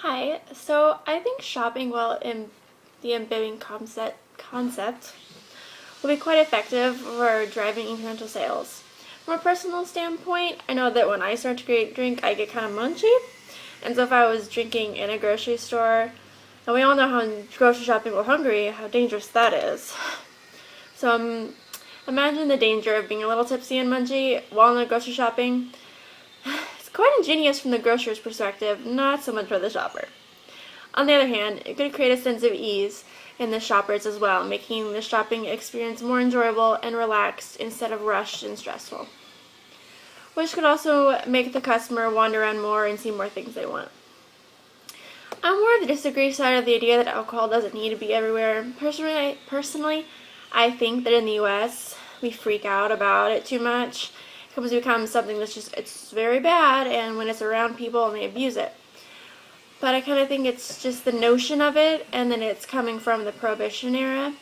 Hi, so I think shopping well in the imbibing concept will be quite effective for driving incremental sales. From a personal standpoint, I know that when I start to drink, I get kind of munchy. And so if I was drinking in a grocery store, and we all know how grocery shopping while hungry, how dangerous that is. So imagine the danger of being a little tipsy and munchy while in the grocery shopping. It's quite ingenious from the grocer's perspective, not so much for the shopper. On the other hand, it could create a sense of ease in the shoppers as well, making the shopping experience more enjoyable and relaxed instead of rushed and stressful, which could also make the customer wander around more and see more things they want. I'm more of the disagree side of the idea that alcohol doesn't need to be everywhere. Personally, I think that in the U.S. we freak out about it too much. It becomes something it's very bad, and when it's around people and they abuse it. But I kind of think it's just the notion of it, and then it's coming from the Prohibition era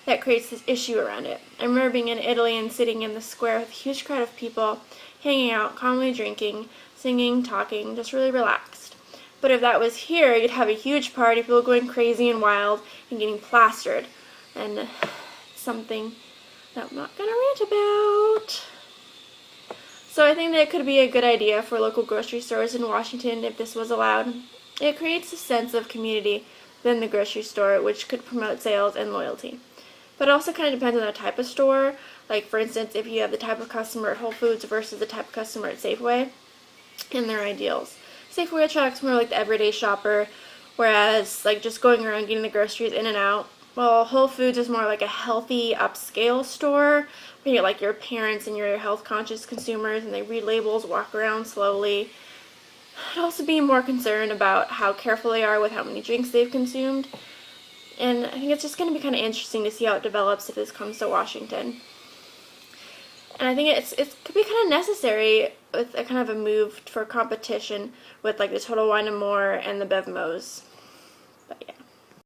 that creates this issue around it. I remember being in Italy and sitting in the square with a huge crowd of people, hanging out, calmly drinking, singing, talking, just really relaxed. But if that was here, you'd have a huge party, people going crazy and wild and getting plastered. And something that I'm not going to rant about. So I think that it could be a good idea for local grocery stores in Washington if this was allowed. It creates a sense of community within the grocery store, which could promote sales and loyalty. But it also kind of depends on the type of store. Like, for instance, if you have the type of customer at Whole Foods versus the type of customer at Safeway and their ideals. Safeway attracts more like the everyday shopper, whereas like just going around getting the groceries in and out. Well, Whole Foods is more like a healthy upscale store where you get like your parents and your health conscious consumers, and they read labels, walk around slowly. I'd also be more concerned about how careful they are with how many drinks they've consumed. And I think it's just going to be kind of interesting to see how it develops if this comes to Washington. And I think it could be kind of necessary with a kind of a move for competition with like the Total Wine & More and the BevMo's. But yeah.